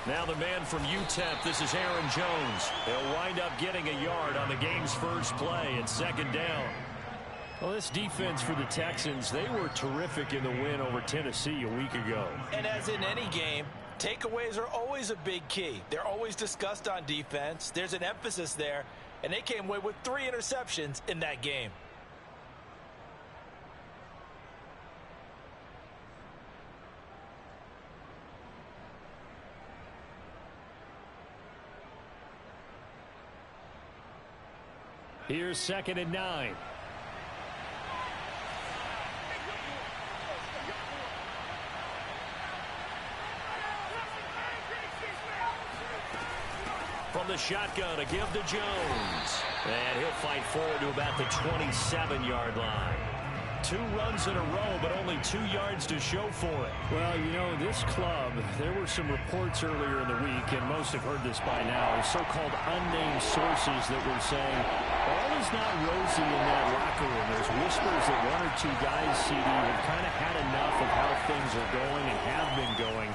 Now the man from UTEP, this is Aaron Jones. He'll wind up getting a yard on the game's first play at second down. Well, this defense for the Texans, they were terrific in the win over Tennessee a week ago. And as in any game, takeaways are always a big key. They're always discussed on defense. There's an emphasis there, and they came away with 3 interceptions in that game. Here's 2nd and 9. From the shotgun, a give to Jones. And he'll fight forward to about the 27-yard line. 2 runs in a row, but only 2 yards to show for it. Well, you know, this club, there were some reports earlier in the week, and most have heard this by now, so-called unnamed sources that were saying, all is not rosy in that locker room. There's whispers that 1 or 2 guys, CD, have kind of had enough of how things are going and have been going.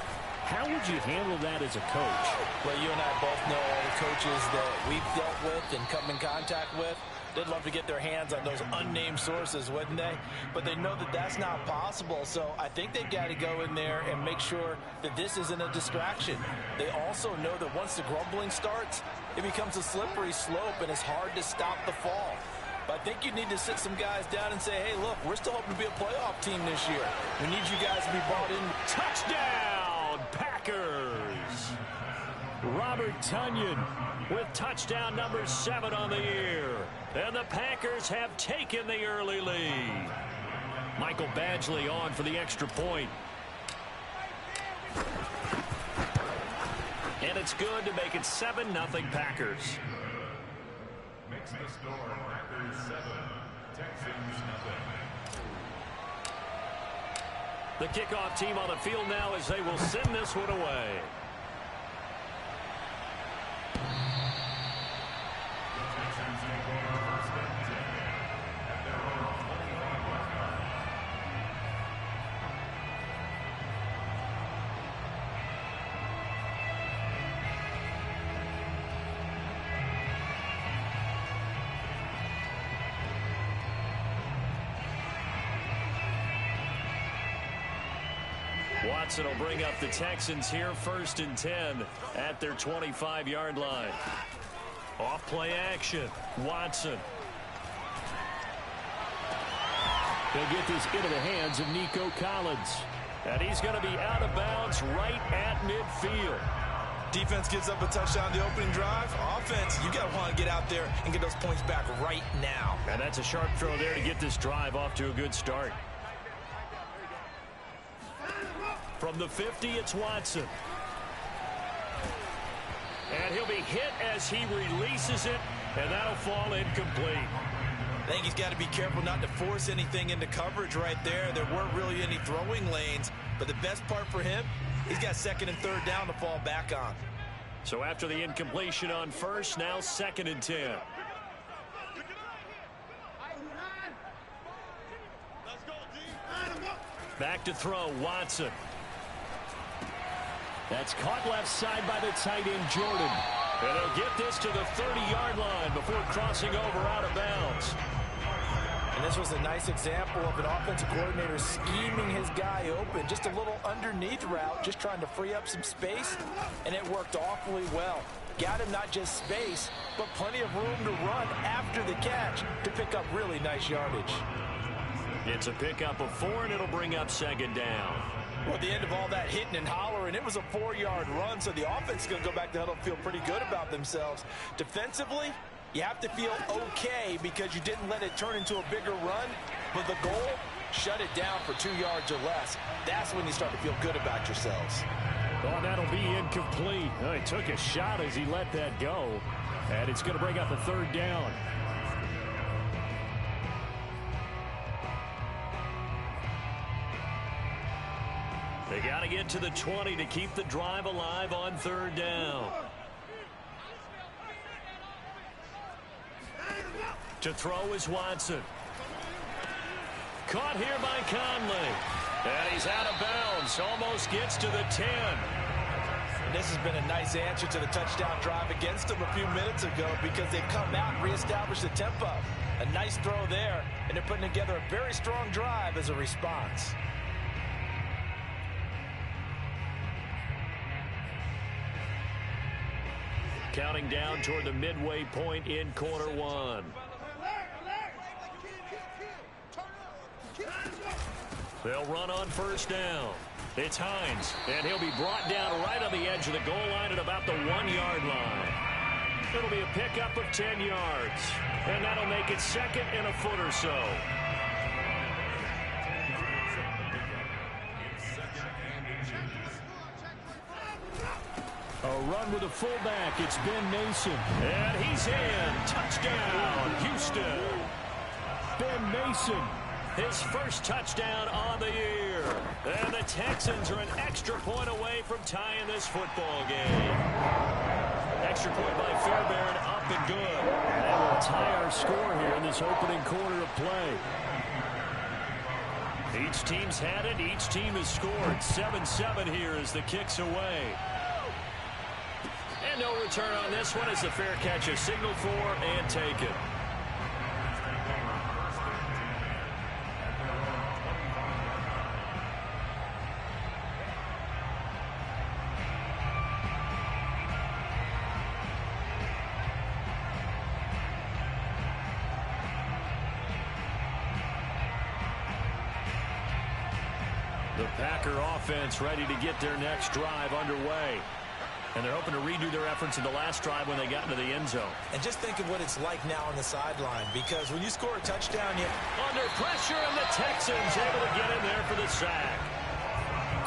How would you handle that as a coach? Well, you and I both know all the coaches that we've dealt with and come in contact with. They'd love to get their hands on those unnamed sources, wouldn't they? But they know that that's not possible, so I think they've got to go in there and make sure that this isn't a distraction. They also know that once the grumbling starts, it becomes a slippery slope, and it's hard to stop the fall. But I think you need to sit some guys down and say, hey, look, we're still hoping to be a playoff team this year. We need you guys to be bought in. Touchdown, Packers! Robert Tonyan with touchdown number 7 on the year. And the Packers have taken the early lead. Michael Badgley on for the extra point. And it's good to make it 7-0 Packers. Makes the score Packers 7, Texans nothing. The kickoff team on the field now as they will send this one away. Watson will bring up the Texans here 1st and 10 at their 25-yard line. Off play action. Watson. He'll get this into the hands of Nico Collins. And he's going to be out of bounds right at midfield. Defense gives up a touchdown the opening drive. Offense, you got to want to get out there and get those points back right now. And that's a sharp throw there to get this drive off to a good start. From the 50, it's Watson. And he'll be hit as he releases it, and that'll fall incomplete. I think he's got to be careful not to force anything into coverage right there. There weren't really any throwing lanes, but the best part for him, he's got 2nd and 3rd down to fall back on. So after the incompletion on 1st, now 2nd and 10. Back to throw, Watson. That's caught left side by the tight end, Jordan. And he'll get this to the 30-yard line before crossing over out of bounds. And this was a nice example of an offensive coordinator scheming his guy open. Just a little underneath route, just trying to free up some space, and it worked awfully well. Got him not just space, but plenty of room to run after the catch to pick up really nice yardage. It's a pickup of 4, and it'll bring up 2nd down. Well, at the end of all that hitting and hollering, it was a 4-yard run, so the offense is going to go back to huddle and feel pretty good about themselves. Defensively, you have to feel okay because you didn't let it turn into a bigger run, but the goal, shut it down for 2 yards or less. That's when you start to feel good about yourselves. Oh, that'll be incomplete. Oh, he took a shot as he let that go, and it's going to bring up a 3rd down. They got to get to the 20 to keep the drive alive on 3rd down. To throw is Watson. Caught here by Conley. And he's out of bounds. Almost gets to the 10. This has been a nice answer to the touchdown drive against them a few minutes ago because they've come out and reestablished the tempo. A nice throw there, and they're putting together a very strong drive as a response. Counting down toward the midway point in quarter one. They'll run on first down. It's Hines, and he'll be brought down right on the edge of the goal line at about the 1-yard line. It'll be a pickup of 10 yards, and that'll make it second and a foot or so. A run with a fullback. It's Ben Mason. And he's in. Touchdown, Houston. Ben Mason, his first touchdown on the year. And the Texans are an extra point away from tying this football game. Extra point by Fairbairn, up and good. And we'll tie our score here in this opening quarter of play. Each team's had it. Each team has scored. 7-7 here as the kick's away. And no return on this one as the fair catch is signaled for and taken. The Packer offense ready to get their next drive underway. And they're hoping to redo their efforts in the last drive when they got into the end zone. And just think of what it's like now on the sideline, because when you score a touchdown, you under pressure, and the Texans able to get in there for the sack.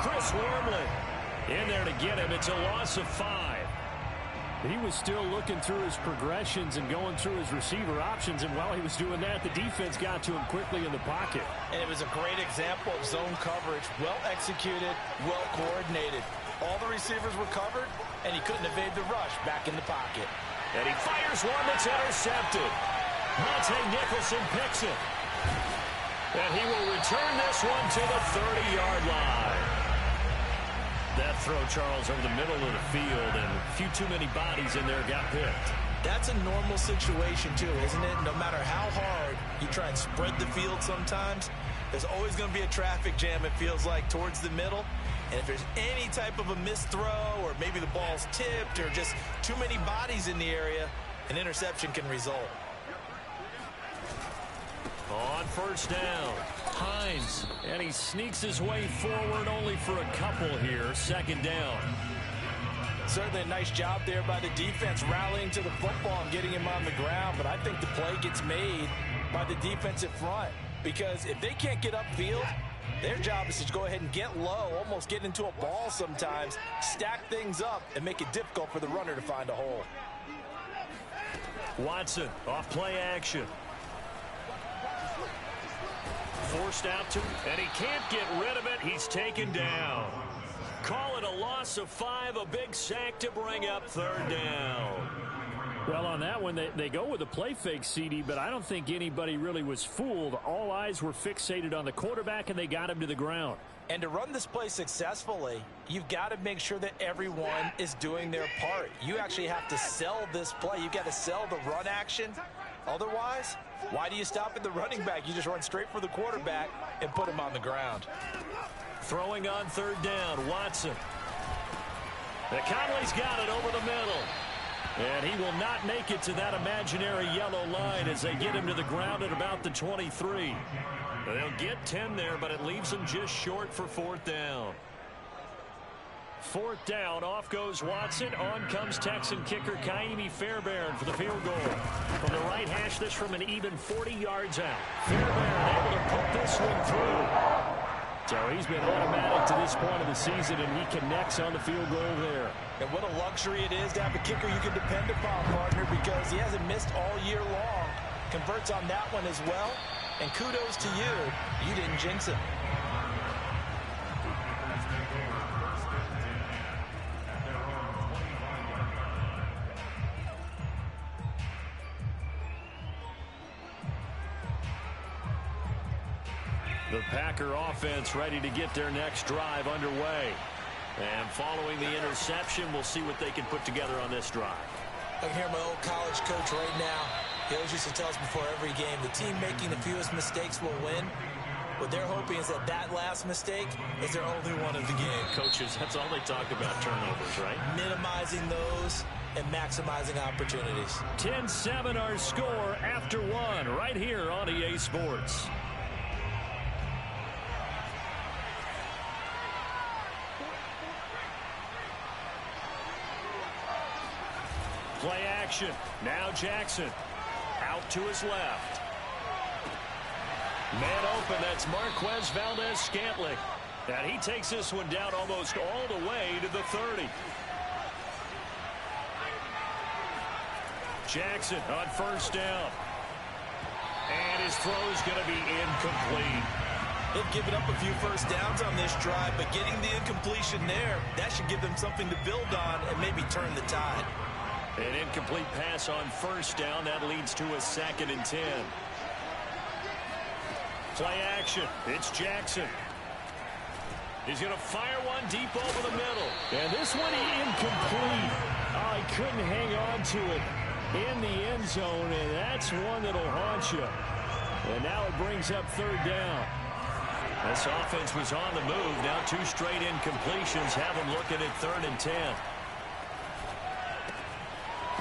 Chris Wormley in there to get him. It's a loss of 5. He was still looking through his progressions and going through his receiver options, and while he was doing that, the defense got to him quickly in the pocket. And it was a great example of zone coverage. Well executed, well coordinated. All the receivers were covered, and he couldn't evade the rush back in the pocket. And he fires one that's intercepted. Monte Nicholson picks it. And he will return this one to the 30-yard line. That throw, Charles, over the middle of the field, and a few too many bodies in there got picked. That's a normal situation, too, isn't it? No matter how hard you try and spread the field sometimes, there's always going to be a traffic jam, it feels like, towards the middle. And if there's any type of a missed throw, or maybe the ball's tipped, or just too many bodies in the area, an interception can result. On first down, Hines, and he sneaks his way forward only for a couple here. Second down. Certainly a nice job there by the defense rallying to the football and getting him on the ground, but I think the play gets made by the defensive front, because if they can't get upfield, their job is to go ahead and get low, almost get into a ball sometimes, stack things up, and make it difficult for the runner to find a hole. Watson off play action. Forced out to him, and he can't get rid of it. He's taken down. Call it a loss of 5, a big sack to bring up third down. Well, on that one, they go with a play fake, CD, but I don't think anybody really was fooled. All eyes were fixated on the quarterback, and they got him to the ground. And to run this play successfully, you've got to make sure that everyone is doing their part. You actually have to sell this play. You've got to sell the run action. Otherwise, why do you stop at the running back? You just run straight for the quarterback and put him on the ground. Throwing on third down, Watson. Conley's got it over the middle. And he will not make it to that imaginary yellow line as they get him to the ground at about the 23. They'll get 10 there, but it leaves them just short for fourth down. Fourth down, off goes Watson. On comes Texan kicker Kaimi Fairbairn for the field goal. From the right hash, this from an even 40 yards out. Fairbairn able to put this one through. So he's been automatic to this point of the season, and he connects on the field goal there. And what a luxury it is to have a kicker you can depend upon, partner, because he hasn't missed all year long. Converts on that one as well. And kudos to you. You didn't jinx it. The Packer offense ready to get their next drive underway. And following the interception, we'll see what they can put together on this drive. I can hear my old college coach right now. He always used to tell us before every game, the team making the fewest mistakes will win. What they're hoping is that last mistake is their only one of the game. Coaches, that's all they talk about, turnovers, right? Minimizing those and maximizing opportunities. 10-7 our score after one right here on EA Sports. Play action. Now Jackson. Out to his left. Man open. That's Marquez Valdez-Scantling. And he takes this one down almost all the way to the 30. Jackson on first down. And his throw's going to be incomplete. They've given up a few first downs on this drive, but getting the incompletion there, that should give them something to build on and maybe turn the tide. An incomplete pass on first down. That leads to a 2nd and 10. Play action. It's Jackson. He's going to fire one deep over the middle. And this one incomplete. Oh, he couldn't hang on to it in the end zone, and that's one that'll haunt you. And now it brings up 3rd down. This offense was on the move. Now 2 straight incompletions have them looking at 3rd and 10.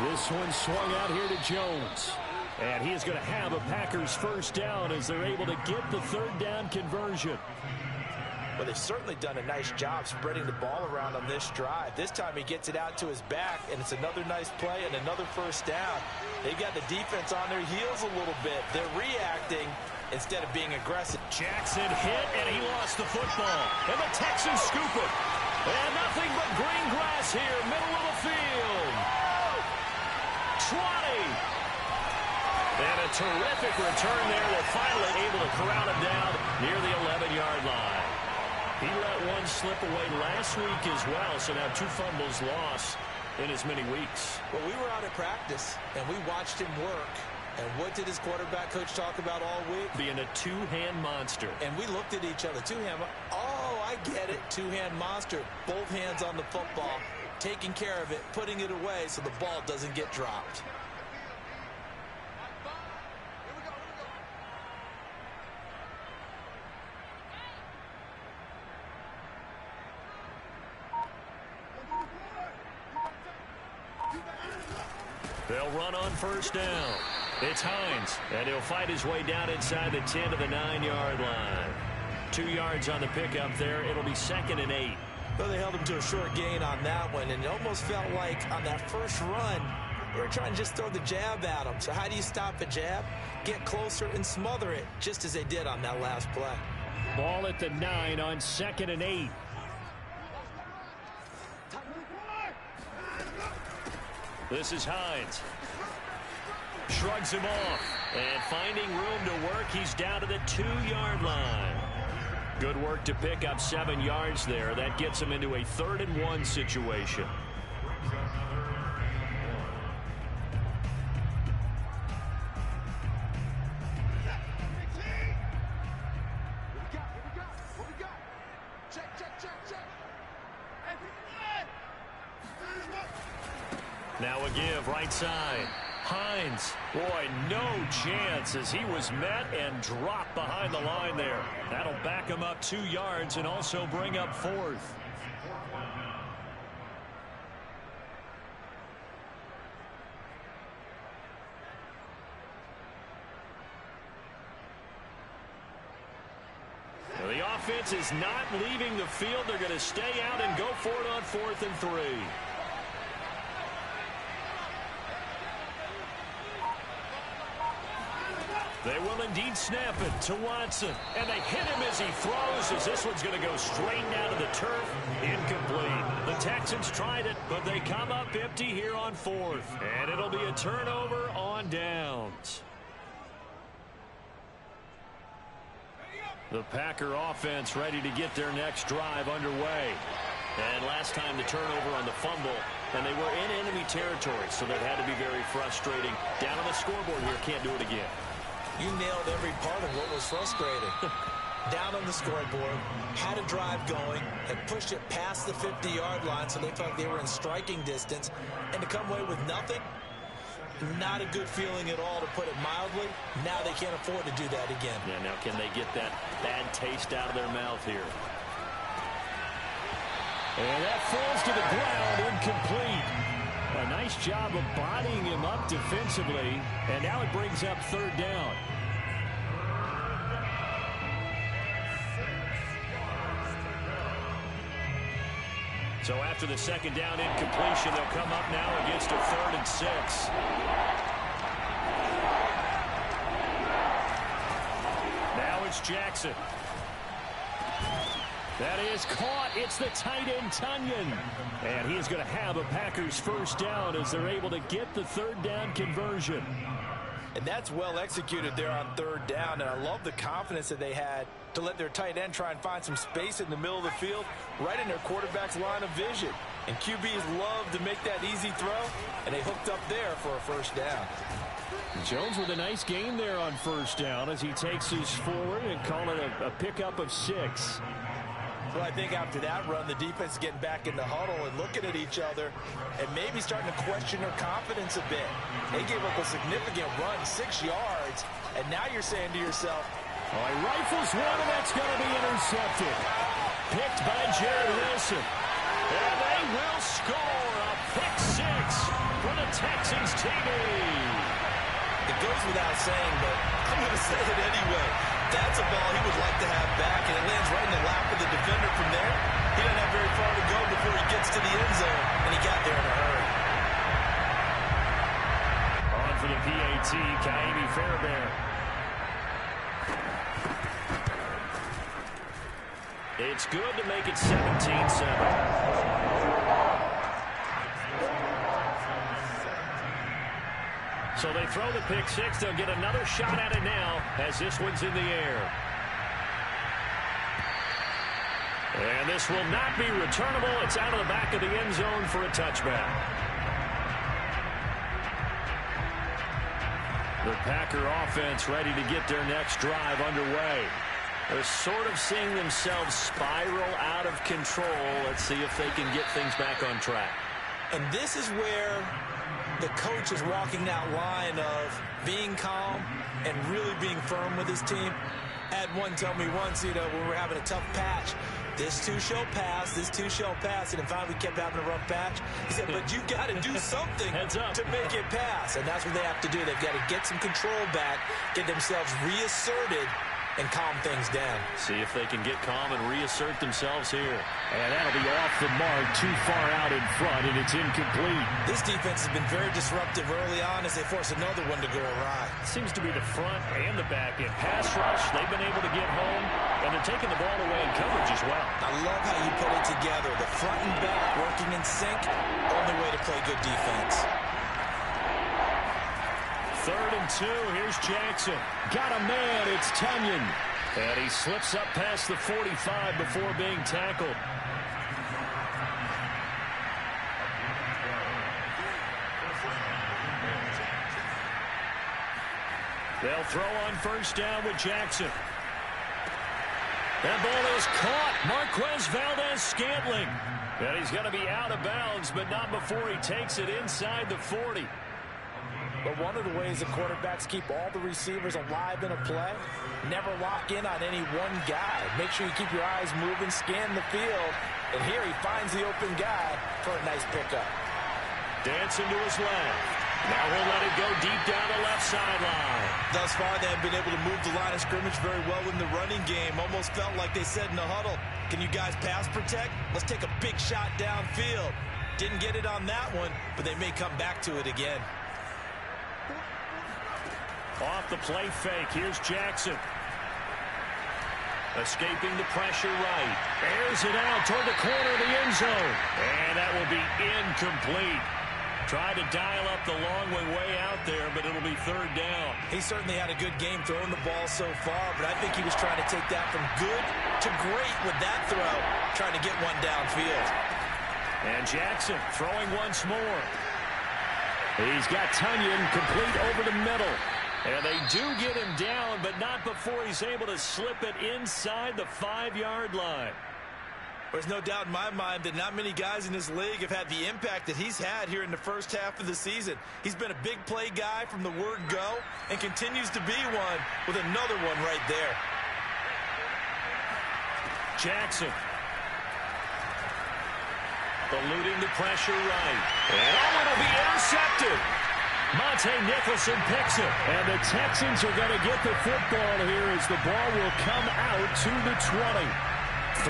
This one swung out here to Jones. And he is going to have a Packers first down as they're able to get the 3rd down conversion. Well, they've certainly done a nice job spreading the ball around on this drive. This time he gets it out to his back, and it's another nice play and another first down. They've got the defense on their heels a little bit. They're reacting instead of being aggressive. Jackson hit, and he lost the football. And the Texans scoop it. And nothing but green grass here, middle of the field. 20. And a terrific return there. They're finally able to corral him down near the 11-yard line. He let one slip away last week as well, so now 2 fumbles lost in as many weeks. Well, we were out at practice, and we watched him work. And what did his quarterback coach talk about all week? Being a 2-hand monster. And we looked at each other. 2-hand. Oh, I get it. 2-hand monster. Both hands on the football, taking care of it, putting it away so the ball doesn't get dropped. They'll run on first down. It's Hines, and he'll fight his way down inside the 10 to the 9-yard line. 2 yards on the pickup there. It'll be 2nd and 8. Well, they held him to a short gain on that one, and it almost felt like on that first run, they were trying to just throw the jab at him. So how do you stop a jab? Get closer and smother it, just as they did on that last play. Ball at the 9 on 2nd and 8. This is Hines. Shrugs him off. And finding room to work, he's down to the 2-yard line. Good work to pick up 7 yards there. That gets him into a 3rd and 1 situation. Now a give, right side. Hines, boy, no chance as he was met and dropped behind the line there. That'll back him up 2 yards and also bring up 4th. Well, the offense is not leaving the field. They're going to stay out and go for it on 4th and 3. They will indeed snap it to Watson. And they hit him as he throws, as this one's going to go straight down to the turf. Incomplete. The Texans tried it, but they come up empty here on 4th. And it'll be a turnover on downs. The Packer offense ready to get their next drive underway. And last time the turnover on the fumble, and they were in enemy territory, so that had to be very frustrating. Down on the scoreboard here, can't do it again. You nailed every part of what was frustrating. down on the scoreboard, had a drive going, had pushed it past the 50-yard line, so they felt like they were in striking distance, and to come away with nothing, not a good feeling at all, to put it mildly. Now they can't afford to do that again. Yeah, now can they get that bad taste out of their mouth here? And that falls to the ground, incomplete. A nice job of bodying him up defensively, and now it brings up third down. So after the second down incompletion, they'll come up now against a 3rd and 6. Now it's Jackson. That is caught. It's the tight end, Tunyon. And he is going to have a Packers first down as they're able to get the 3rd down conversion. And that's well executed there on 3rd down. And I love the confidence that they had to let their tight end try and find some space in the middle of the field, right in their quarterback's line of vision. And QBs love to make that easy throw, and they hooked up there for a first down. Jones with a nice gain there on first down as he takes his forward and call it a pickup of 6. Well, I think after that run, the defense is getting back in the huddle and looking at each other and maybe starting to question their confidence a bit. They gave up a significant run, 6 yards, and now you're saying to yourself, oh, he rifles one, and that's going to be intercepted. Picked by Jared Wilson. And they will score a pick 6 for the Texans TV. It goes without saying, but I'm going to say it anyway. That's a ball he would like to have back, and it lands right in the lap of the defender from there. He doesn't have very far to go before he gets to the end zone, and he got there in a hurry. On for the PAT, Kaimi Fairbairn. It's good to make it 17-7. So they throw the pick 6. They'll get another shot at it now as this one's in the air. And this will not be returnable. It's out of the back of the end zone for a touchback. The Packer offense ready to get their next drive underway. They're sort of seeing themselves spiral out of control. Let's see if they can get things back on track. And this is where the coach is walking that line of being calm and really being firm with his team. Had one tell me once, when we're having a tough patch, this too shall pass, this too shall pass. And in fact, we kept having a rough patch. He said, but you got to do something to make it pass. And that's what they have to do. They've got to get some control back, get themselves reasserted, and calm things down. See if they can get calm and reassert themselves here. And that'll be off the mark, too far out in front, and it's incomplete. This defense has been very disruptive early on as they force another one to go awry. Seems to be the front and the back end. Pass rush, they've been able to get home, and they're taking the ball away in coverage as well. I love how you put it together. The front and back working in sync, only way to play good defense. 3rd and 2. Here's Jackson. Got a man. It's Tunyon. And he slips up past the 45 before being tackled. They'll throw on first down with Jackson. That ball is caught. Marquez Valdez-Scantling. And he's going to be out of bounds, but not before he takes it inside the 40. But one of the ways that quarterbacks keep all the receivers alive in a play, never lock in on any one guy. Make sure you keep your eyes moving, scan the field, and here he finds the open guy for a nice pickup. Dancing to his left. Now he'll let it go deep down the left sideline. Thus far, they have been able to move the line of scrimmage very well in the running game. Almost felt like they said in the huddle, can you guys pass protect? Let's take a big shot downfield. Didn't get it on that one, but they may come back to it again. Off the play fake, here's Jackson. Escaping the pressure right. Airs it out toward the corner of the end zone. And that will be incomplete. Tried to dial up the long way out there, but it'll be 3rd down. He certainly had a good game throwing the ball so far, but I think he was trying to take that from good to great with that throw, trying to get one downfield. And Jackson throwing once more. He's got Tunyon complete over the middle. And they do get him down, but not before he's able to slip it inside the 5-yard line. There's no doubt in my mind that not many guys in this league have had the impact that he's had here in the first half of the season. He's been a big play guy from the word go and continues to be one with another one right there. Jackson. Eluding the pressure right. And it'll be intercepted. Monte Nicholson picks it. And the Texans are going to get the football here as the ball will come out to the 20. 3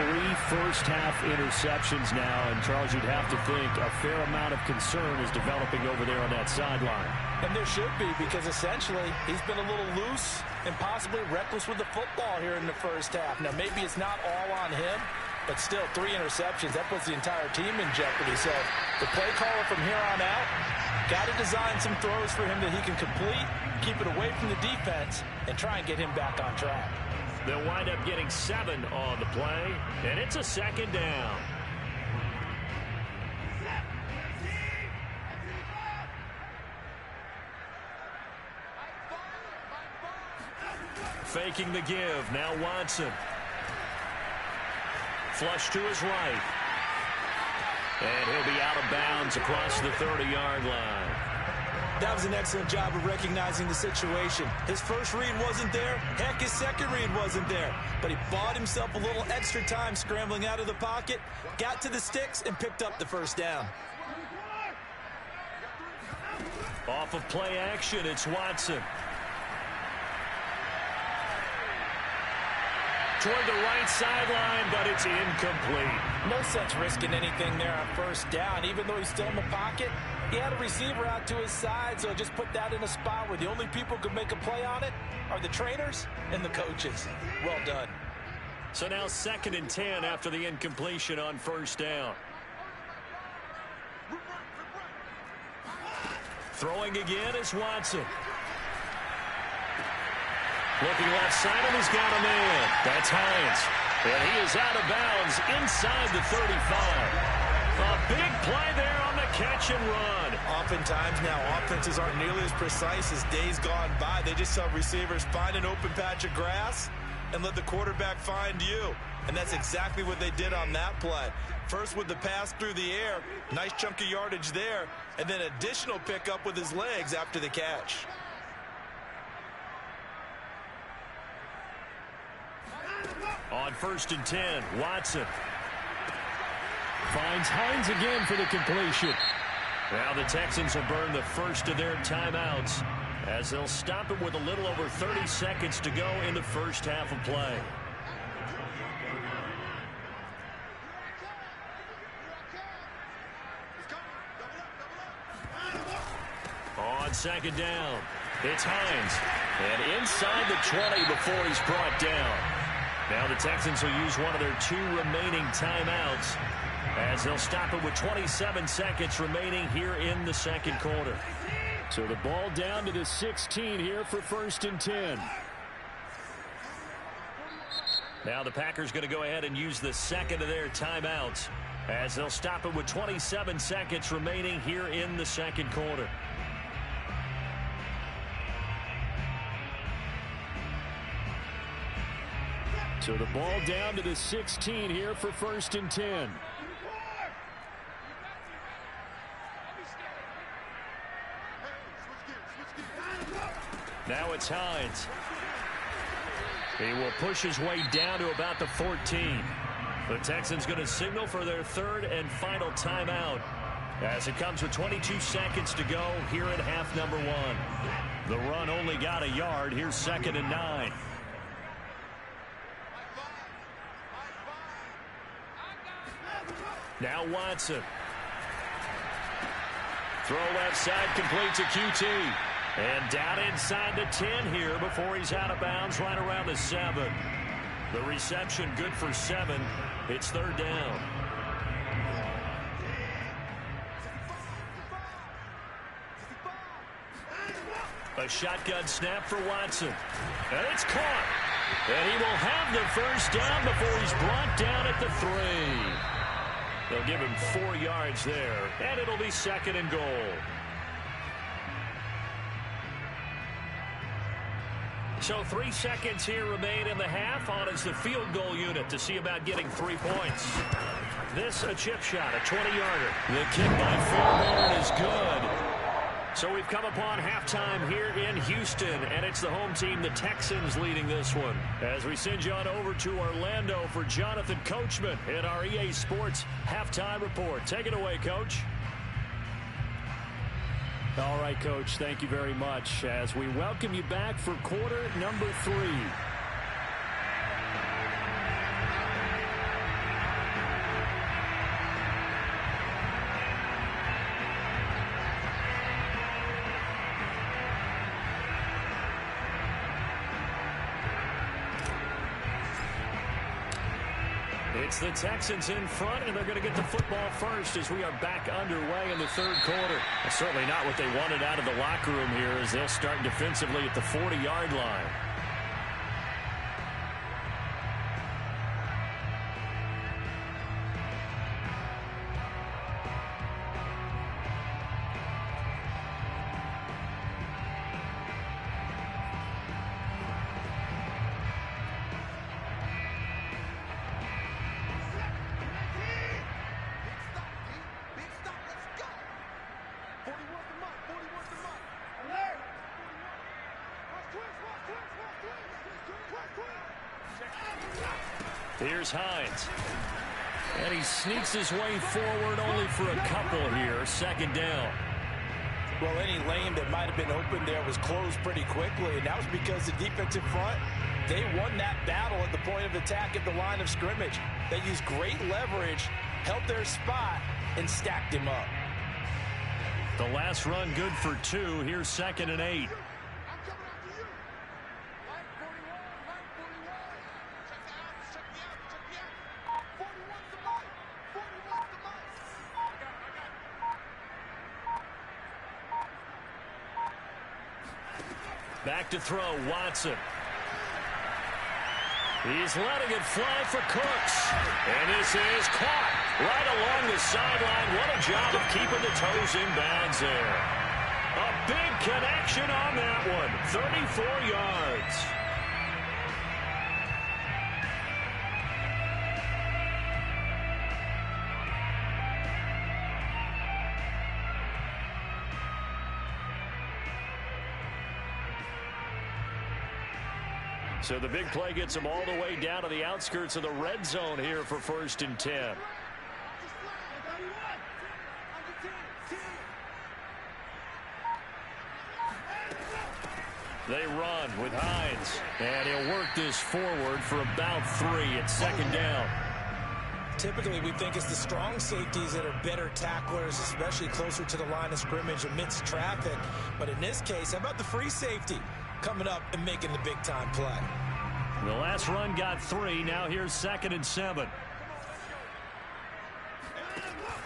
first-half interceptions now, and Charles, you'd have to think a fair amount of concern is developing over there on that sideline. And there should be, because essentially he's been a little loose and possibly reckless with the football here in the first half. Now, maybe it's not all on him, but still 3 interceptions. That puts the entire team in jeopardy. So the play caller from here on out got to design some throws for him that he can complete, keep it away from the defense, and try and get him back on track. They'll wind up getting 7 on the play, and it's a second down. Faking the give, now Watson. Flush to his right. And he'll be out of bounds across the 30-yard line. That was an excellent job of recognizing the situation. His first read wasn't there. Heck, his second read wasn't there. But he bought himself a little extra time scrambling out of the pocket, got to the sticks, and picked up the first down. Off of play action, it's Watson. Toward the right sideline, but it's incomplete. No sense risking anything there on first down. Even though he's still in the pocket, he had a receiver out to his side, so just put that in a spot where the only people who can make a play on it are the trainers and the coaches. Well done. So now 2nd and 10 after the incompletion on first down. Throwing again is Watson. Looking left side, and he's got a man. That's Hines. And he is out of bounds inside the 35. A big play there on the catch and run. Oftentimes now, offenses aren't nearly as precise as days gone by. They just tell receivers, find an open patch of grass and let the quarterback find you. And that's exactly what they did on that play. First with the pass through the air, nice chunk of yardage there, and then additional pickup with his legs after the catch. On 1st and 10, Watson finds Hines again for the completion. Now the Texans will burn the first of their timeouts as they'll stop it with a little over 30 seconds to go in the first half of play. On 2nd down, it's Hines. And inside the 20 before he's brought down. Now the Texans will use one of their 2 remaining timeouts as they'll stop it with 27 seconds remaining here in the second quarter. So the ball down to the 16 here for 1st and 10. Now the Packers going to go ahead and use the 2nd of their timeouts as they'll stop it with 27 seconds remaining here in the second quarter. So the ball down to the 16 here for 1st and 10. Now it's Hines. He will push his way down to about the 14. The Texans going to signal for their 3rd and final timeout as it comes with 22 seconds to go here at half number 1. The run only got a yard. Here's 2nd and 9. Now Watson. Throw left side, complete to QT. And down inside the 10 here before he's out of bounds right around the 7. The reception good for 7. It's 3rd down. A shotgun snap for Watson. And it's caught. And he will have the first down before he's brought down at the 3. They'll give him 4 yards there, and it'll be 2nd and goal. So 3 seconds here remain in the half. On is the field goal unit to see about getting 3 points. This a chip shot, a 20-yarder. The kick by Fairbairn is good. So we've come upon halftime here in Houston, and it's the home team, the Texans, leading this one. As we send you on over to Orlando for Jonathan Coachman in our EA Sports Halftime Report. Take it away, Coach. All right, Coach, thank you very much as we welcome you back for quarter number 3. It's the Texans in front, and they're going to get the football first as we are back underway in the third quarter. Certainly not what they wanted out of the locker room here as they'll start defensively at the 40-yard line. Here's Hines. And he sneaks his way forward only for a couple here. Second down. Well, any lane that might have been open there was closed pretty quickly, and that was because the defensive front, they won that battle at the point of attack at the line of scrimmage. They used great leverage, held their spot, and stacked him up. The last run good for 2. Here's 2nd and 8. Back to throw, Watson. He's letting it fly for Cooks. And this is caught right along the sideline. What a job of keeping the toes in bounds there. A big connection on that one. 34 yards. So the big play gets them all the way down to the outskirts of the red zone here for 1st and 10. They run with Hines, and he'll work this forward for about 3 at 2nd down. Typically, we think it's the strong safeties that are better tacklers, especially closer to the line of scrimmage amidst traffic. But in this case, how about the free safety coming up and making the big-time play? The last run got 3. Now here's 2nd and 7.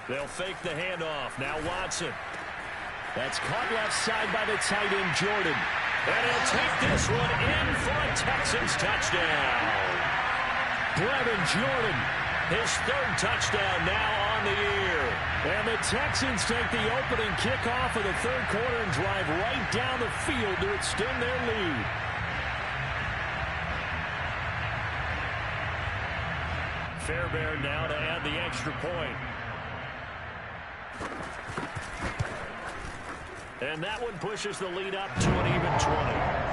They'll fake the handoff. Now Watson. That's caught left side by the tight end, Jordan. And he'll take this one in for a Texans touchdown. Brevin Jordan, his 3rd touchdown now on the year. And the Texans take the opening kickoff of the 3rd quarter and drive right down the field to extend their lead. Fairbairn now to add the extra point. And that one pushes the lead up to an even 20.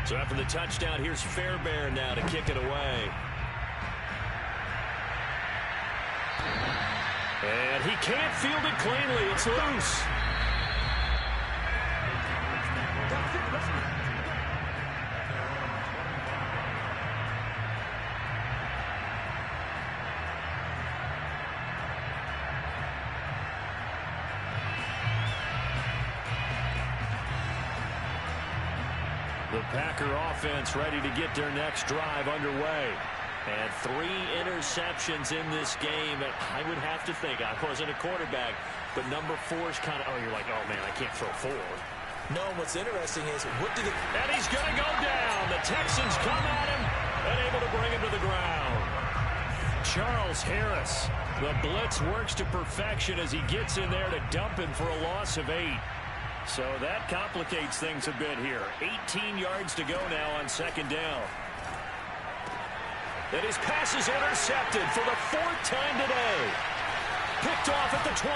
So after the touchdown, here's Fairbairn now to kick it away. And he can't field it cleanly. It's loose. The Packer offense ready to get their next drive underway. And 3 interceptions in this game. I would have to think, I wasn't a quarterback, but number 4 is kind of, oh, you're like, oh, man, I can't throw 4. No, what's interesting is what do the... And he's going to go down. The Texans come at him and able to bring him to the ground. Charles Harris. The blitz works to perfection as he gets in there to dump him for a loss of 8. So that complicates things a bit here. 18 yards to go now on second down. And his pass is intercepted for the 4th time today. Picked off at the 28.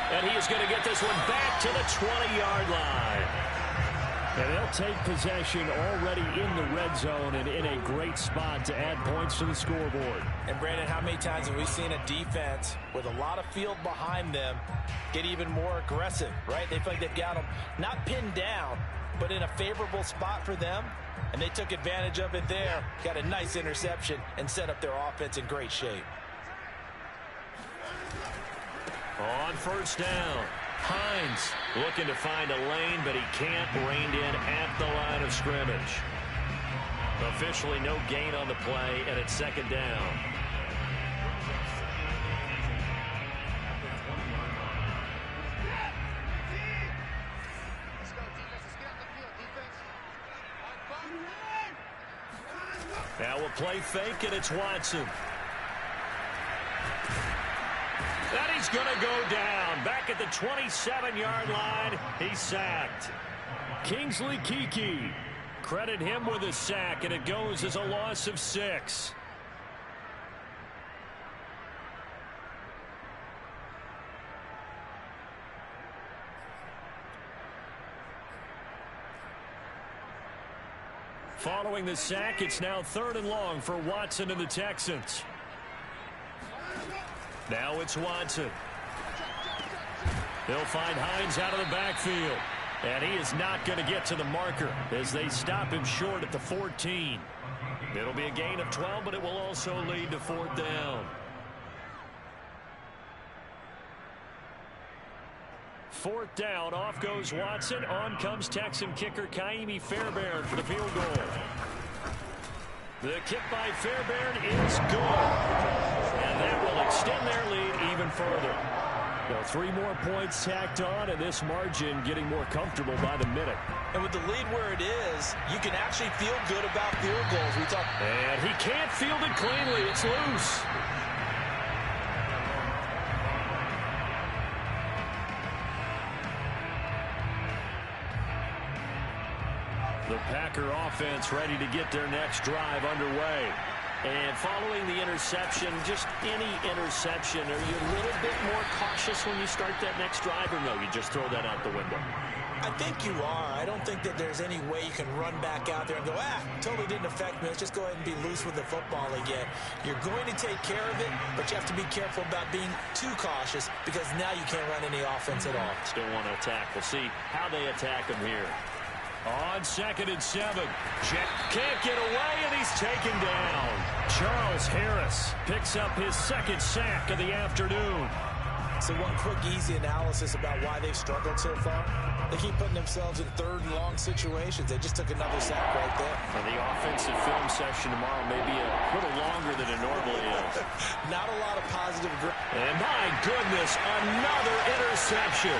And he is going to get this one back to the 20-yard line. And they'll take possession already in the red zone and in a great spot to add points to the scoreboard. And, Brandon, how many times have we seen a defense with a lot of field behind them get even more aggressive, right? They feel like they've got them not pinned down, but in a favorable spot for them. And they took advantage of it there, got a nice interception, and set up their offense in great shape. On first down, Hines looking to find a lane, but he can't. Reined in at the line of scrimmage. Officially no gain on the play, and it's second down. Now we'll play fake, and it's Watson. And he's going to go down. Back at the 27-yard line, he's sacked. Kingsley Keke. Credit him with a sack, and it goes as a loss of 6. Following the sack, it's now 3rd and long for Watson and the Texans. Now it's Watson. He'll find Hines out of the backfield. And he is not going to get to the marker as they stop him short at the 14. It'll be a gain of 12, but it will also lead to 4th down. 4th down, off goes Watson. On comes Texan kicker Kaimi Fairbairn for the field goal. The kick by Fairbairn is good. And that will extend their lead even further. Well, 3 more points tacked on, and this margin getting more comfortable by the minute. And with the lead where it is, you can actually feel good about field goals. And he can't field it cleanly. It's loose. The Packer offense ready to get their next drive underway. And following the interception, just any interception, are you a little bit more cautious when you start that next drive, or no, you just throw that out the window? I think you are. I don't think that there's any way you can run back out there and go, totally didn't affect me. Let's just go ahead and be loose with the football again. You're going to take care of it, but you have to be careful about being too cautious because now you can't run any offense at all. Still want to attack. We'll see how they attack him here. On 2nd and 7. Jet can't get away, and he's taken down. Charles Harris picks up his 2nd sack of the afternoon. So one quick, easy analysis about why they've struggled so far. They keep putting themselves in 3rd and long situations. They just took another sack right there. And the offensive film session tomorrow may be a little longer than it normally is. Not a lot of positive. And my goodness, another interception.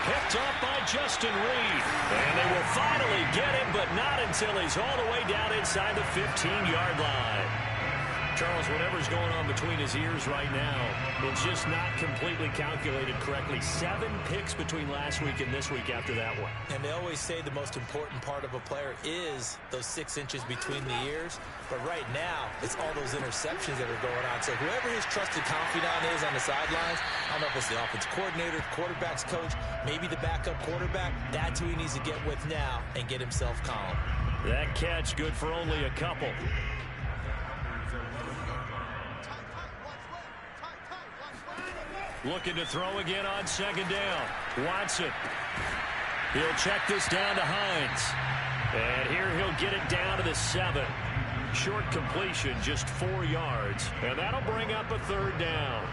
Picked up by Justin Reed. And they will finally get him, but not until he's all the way down inside the 15-yard line. Charles, whatever's going on between his ears right now, it's just not completely calculated correctly. 7 picks between last week and this week after that one. And they always say the most important part of a player is those 6 inches between the ears. But right now, it's all those interceptions that are going on. So whoever his trusted confidant is on the sidelines, I don't know if it's the offensive coordinator, the quarterback's coach, maybe the backup quarterback, that's who he needs to get with now and get himself calm. That catch good for only a couple. Looking to throw again on 2nd down. Watson. He'll check this down to Hines. And here he'll get it down to the 7. Short completion, just 4 yards. And that'll bring up a 3rd down.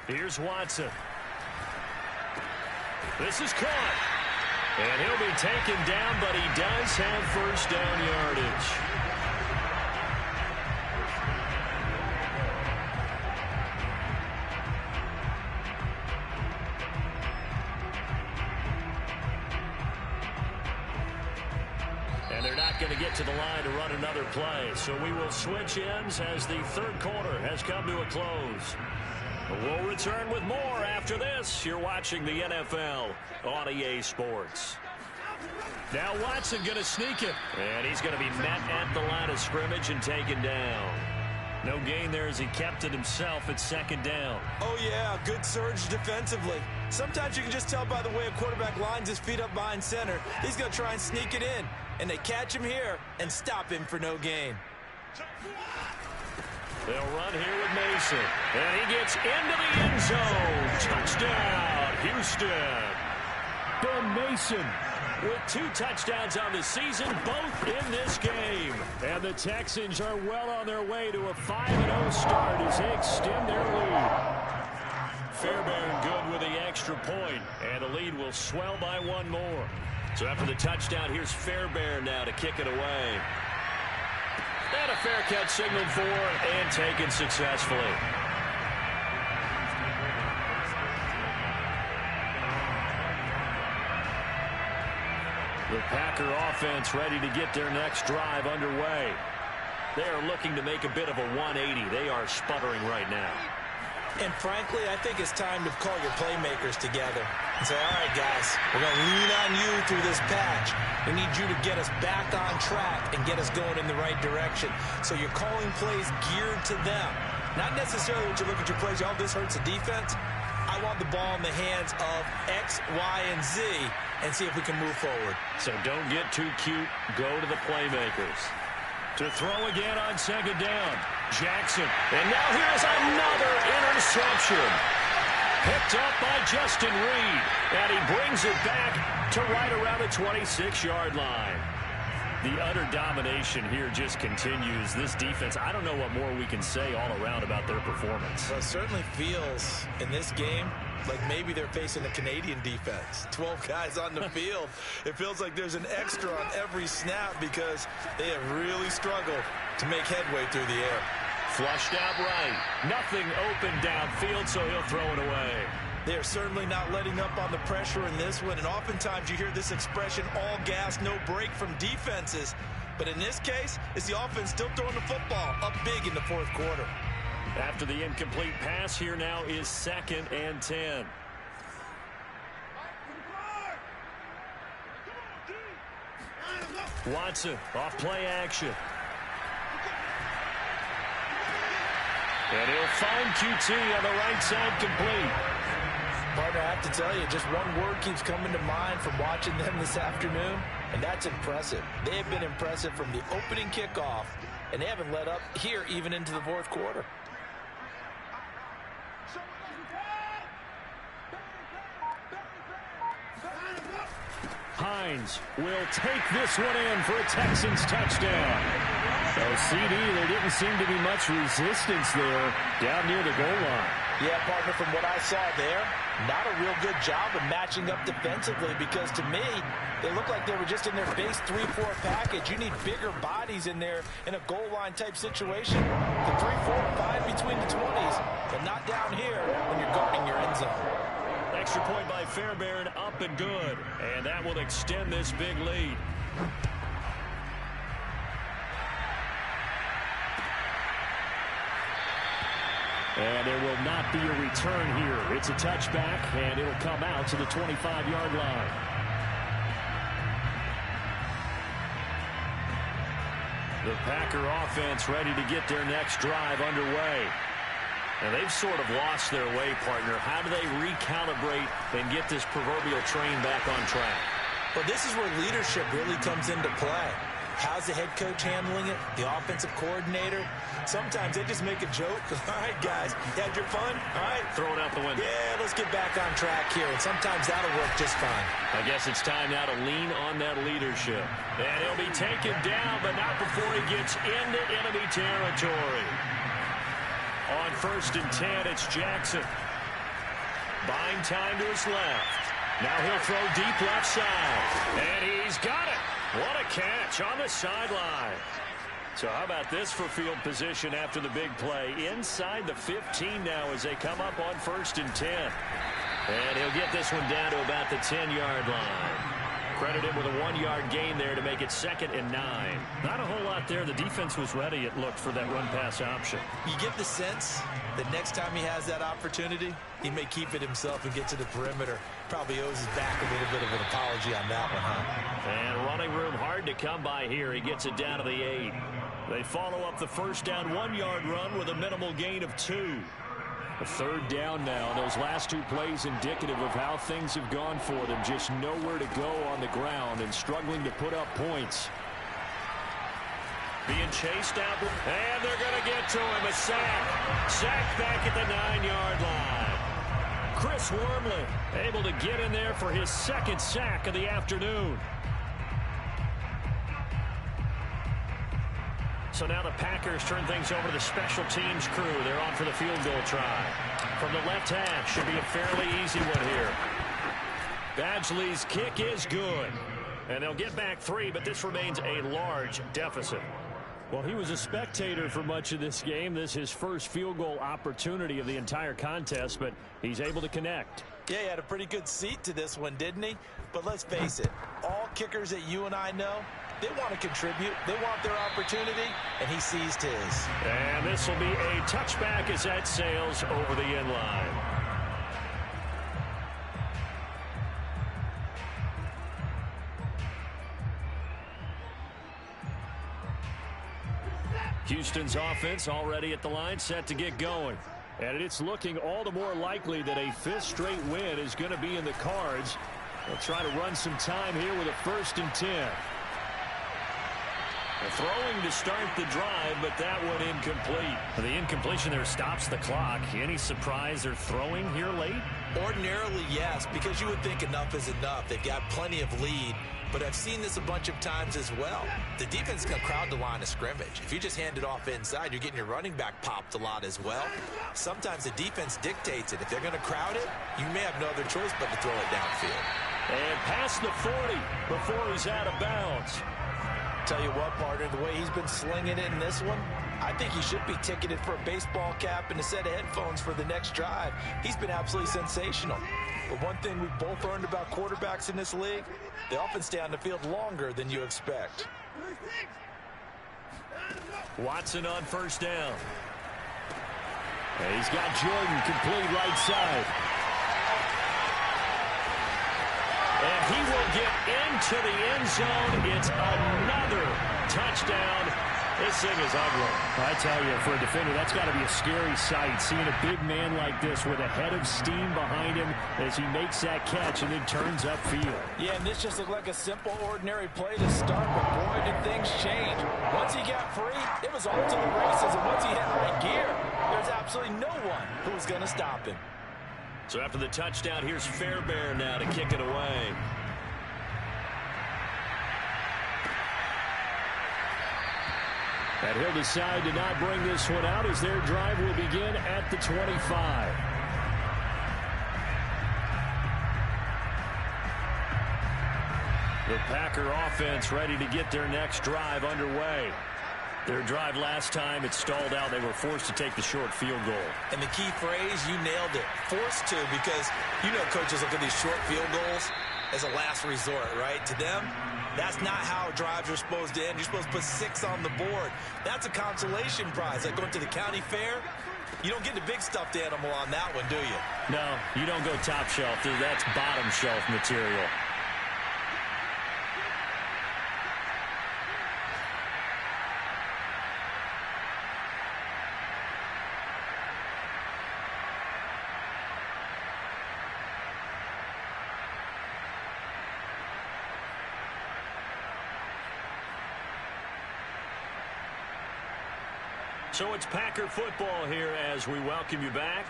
Here's Watson. This is caught. And he'll be taken down, but he does have first down yardage. And they're not going to get to the line to run another play. So we will switch ends as the third quarter has come to a close. We'll return with more after this. You're watching the NFL on EA Sports. Now Watson going to sneak it. And he's going to be met at the line of scrimmage and taken down. No gain there as he kept it himself at second down. Oh, yeah, good surge defensively. Sometimes you can just tell by the way a quarterback lines his feet up behind center. He's going to try and sneak it in. And they catch him here and stop him for no gain. They'll run here with Mason. And he gets into the end zone. Touchdown, Houston. Ben Mason with 2 touchdowns on the season, both in this game. And the Texans are well on their way to a 5-0 start as they extend their lead. Fairbairn good with the extra point, and the lead will swell by 1 more. So after the touchdown, here's Fairbairn now to kick it away. And a fair catch signaled for and taken successfully. The Packer offense ready to get their next drive underway. They are looking to make a bit of a 180. They are sputtering right now. And frankly, I think it's time to call your playmakers together and say, all right, guys, we're going to lean on you through this patch. We need you to get us back on track and get us going in the right direction. So you're calling plays geared to them. Not necessarily when you look at your plays, oh, this hurts the defense. I want the ball in the hands of X, Y, and Z and see if we can move forward. So don't get too cute. Go to the playmakers. To throw again on second down. Jackson. And now here's another interception. Picked up by Justin Reed. And he brings it back to right around the 26-yard line. The utter domination here just continues. This defense, I don't know what more we can say all around about their performance. Well, it certainly feels in this game like maybe they're facing a Canadian defense. 12 guys on the field. It feels like there's an extra on every snap because they have really struggled to make headway through the air. Flushed out right. Nothing open downfield, so he'll throw it away. They are certainly not letting up on the pressure in this one, and oftentimes you hear this expression, all gas, no break from defenses. But in this case, it's the offense still throwing the football up big in the fourth quarter. After the incomplete pass, here now is 2nd and 10. Watson off play action. And he'll find QT on the right side complete. Partner, I have to tell you, just one word keeps coming to mind from watching them this afternoon, and that's impressive. They have been impressive from the opening kickoff, and they haven't let up here even into the fourth quarter. Hines will take this one in for a Texans touchdown. So CD, there didn't seem to be much resistance there down near the goal line. Yeah, partner, from what I saw there, not a real good job of matching up defensively because to me, they look like they were just in their base 3-4 package. You need bigger bodies in there in a goal line type situation. The 3, 4, 5 between the 20s, but not down here when you're guarding your end zone. Extra point by Fairbairn, up and good. And that will extend this big lead. And there will not be a return here. It's a touchback, and it'll come out to the 25-yard line. The Packer offense ready to get their next drive underway. And they've sort of lost their way, partner. How do they recalibrate and get this proverbial train back on track? Well, this is where leadership really comes into play. How's the head coach handling it? The offensive coordinator? Sometimes they just make a joke. All right, guys, you had your fun? All right. Throw it out the window. Yeah, let's get back on track here. And sometimes that'll work just fine. I guess it's time now to lean on that leadership. And he'll be taken down, but not before he gets into enemy territory. On 1st and 10, it's Jackson. Buying time to his left. Now he'll throw deep left side. And he's got it. What a catch on the sideline. So how about this for field position after the big play? Inside the 15 now as they come up on 1st and 10. And he'll get this one down to about the 10-yard line. Credit him with a 1-yard gain there to make it 2nd and 9. Not a whole lot there. The defense was ready, it looked, for that run-pass option. You get the sense that next time he has that opportunity, he may keep it himself and get to the perimeter. Probably owes his back a little bit of an apology on that one, huh? And running room hard to come by here. He gets it down to the 8. They follow up the first down 1-yard run with a minimal gain of 2. A 3rd down now. Those last 2 plays indicative of how things have gone for them. Just nowhere to go on the ground and struggling to put up points. Being chased out, and they're going to get to him. A sack. Sack back at the 9-yard line. Chris Wormley able to get in there for his 2nd sack of the afternoon. So now the Packers turn things over to the special teams crew. They're on for the field goal try. From the left half, should be a fairly easy one here. Badgley's kick is good. And they'll get back 3, but this remains a large deficit. Well, he was a spectator for much of this game. This is his first field goal opportunity of the entire contest, but he's able to connect. Yeah, he had a pretty good seat to this one, didn't he? But let's face it, all kickers that you and I know, they want to contribute. They want their opportunity, and he seized his. And this will be a touchback as that sails over the end line. Houston's offense already at the line, set to get going. And it's looking all the more likely that a 5th straight win is going to be in the cards. They'll try to run some time here with a 1st and 10. Throwing to start the drive, but that one incomplete. The incompletion there stops the clock. Any surprise they're throwing here late? Ordinarily, yes, because you would think enough is enough. They've got plenty of lead, but I've seen this a bunch of times as well. The defense can crowd the line of scrimmage. If you just hand it off inside, you're getting your running back popped a lot as well. Sometimes the defense dictates it. If they're going to crowd it, you may have no other choice but to throw it downfield. And past the 40 before he's out of bounds. Tell you what, partner, the way he's been slinging it in this one, I think he should be ticketed for a baseball cap and a set of headphones for the next drive. He's been absolutely sensational. But one thing we've both learned about quarterbacks in this league, they often stay on the field longer than you expect. Watson on 1st down. And he's got Jordan complete right side. And he will get into the end zone. It's another touchdown. This thing is ugly. I tell you, for a defender, that's got to be a scary sight, seeing a big man like this with a head of steam behind him as he makes that catch and then turns upfield. Yeah, and this just looked like a simple, ordinary play to start, but boy, did things change. Once he got free, it was all to the races, and once he hit high gear, there's absolutely no one who was going to stop him. So after the touchdown, here's Fairbairn now to kick it away. And he'll decide to not bring this one out as their drive will begin at the 25. The Packer offense ready to get their next drive underway. Their drive last time, it stalled out. They were forced to take the short field goal. And the key phrase, you nailed it. Forced to, because you know coaches look at these short field goals as a last resort, right? To them, that's not how drives are supposed to end. You're supposed to put 6 on the board. That's a consolation prize. Like going to the county fair, you don't get the big stuffed animal on that one, do you? No, you don't go top shelf. That's bottom shelf material. So it's Packer football here as we welcome you back.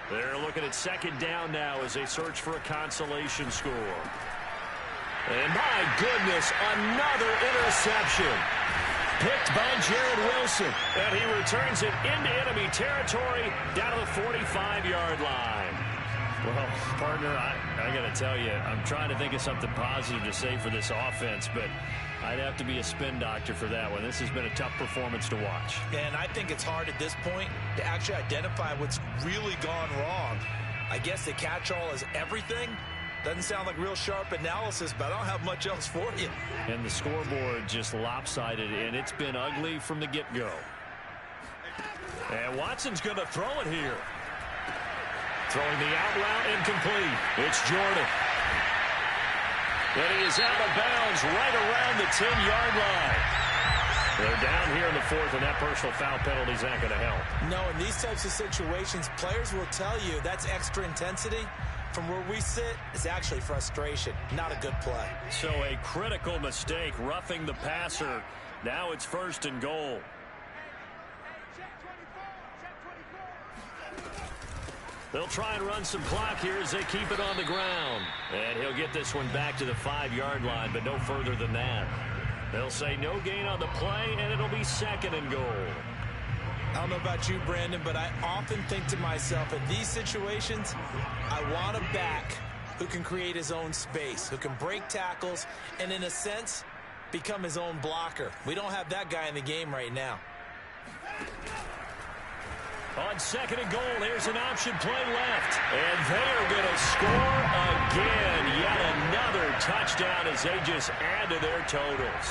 They're looking at 2nd down now as they search for a consolation score. And my goodness, another interception. Picked by Jared Wilson. And he returns it into enemy territory down to the 45-yard line. Well, partner, I got to tell you, I'm trying to think of something positive to say for this offense, but I'd have to be a spin doctor for that one. This has been a tough performance to watch. And I think it's hard at this point to actually identify what's really gone wrong. I guess the catch-all is everything. Doesn't sound like real sharp analysis, but I don't have much else for you. And the scoreboard just lopsided, and it's been ugly from the get-go. And Watson's going to throw it here. Throwing the out route incomplete. It's Jordan. And he is out of bounds right around the 10-yard line. They're down here in the fourth, and that personal foul penalty is not going to help. No, in these types of situations, players will tell you that's extra intensity. From where we sit, it's actually frustration. Not a good play. So a critical mistake, roughing the passer. Now it's 1st and goal. They'll try and run some clock here as they keep it on the ground. And he'll get this one back to the 5-yard line, but no further than that. They'll say no gain on the play, and it'll be 2nd and goal. I don't know about you, Brandon, but I often think to myself, in these situations, I want a back who can create his own space, who can break tackles, and in a sense, become his own blocker. We don't have that guy in the game right now. On 2nd and goal, there's an option play left. And they are going to score again. Yet another touchdown as they just add to their totals.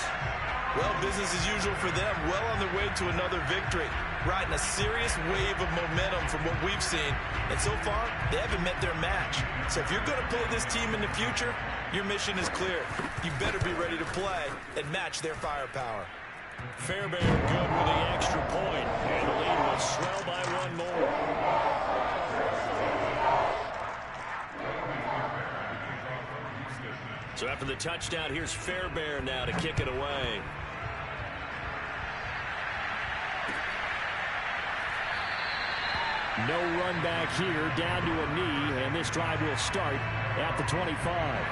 Well, business as usual for them. Well on their way to another victory. Riding a serious wave of momentum from what we've seen. And so far, they haven't met their match. So if you're going to play this team in the future, your mission is clear. You better be ready to play and match their firepower. Fairbairn good with the extra point, and the lead will swell by one more. So after the touchdown, here's Fairbairn now to kick it away. No run back here, down to a knee, and this drive will start at the 25.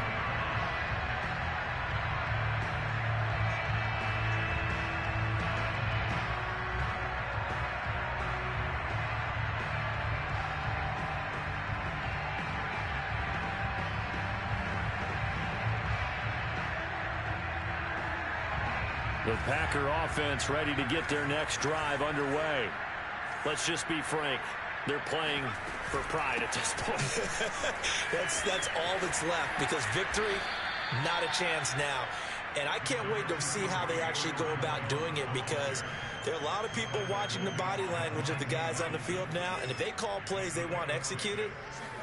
The Packer offense ready to get their next drive underway. Let's just be frank. They're playing for pride at this point. That's all that's left, because victory, not a chance now. And I can't wait to see how they actually go about doing it, because there are a lot of people watching the body language of the guys on the field now, and if they call plays they want executed,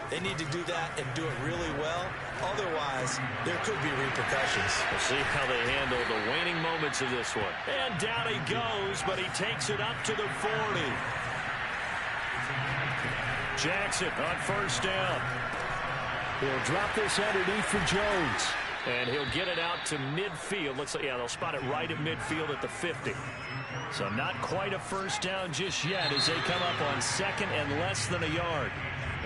they need to do that and do it really well. Otherwise, there could be repercussions. We'll see how they handle the waning moments of this one. And down he goes, but he takes it up to the 40. Jackson on 1st down. He'll drop this underneath for Jones. And he'll get it out to midfield. Looks like, yeah, they'll spot it right at midfield at the 50. So not quite a 1st down just yet as they come up on 2nd and less than a yard.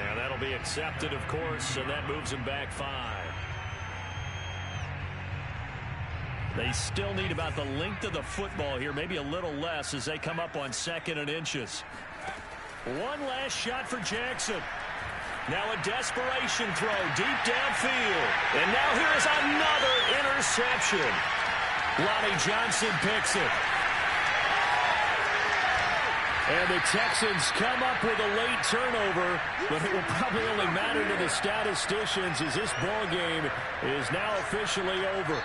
And that'll be accepted, of course, and that moves him back 5. They still need about the length of the football here, maybe a little less as they come up on 2nd and inches. One last shot for Jackson. Now a desperation throw deep downfield. And now here is another interception. Lonnie Johnson picks it. And the Texans come up with a late turnover, but it will probably only matter to the statisticians as this ball game is now officially over.